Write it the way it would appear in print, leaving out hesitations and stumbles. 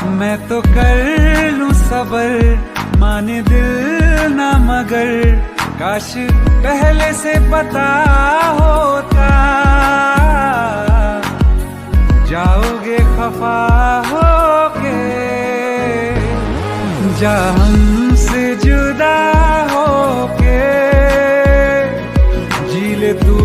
मैं तो कर लूं सबर, माने दिल ना मगर, काश पहले से पता होता। जाओगे खफा होके, जा हमसे जुदा होके, जी ले तू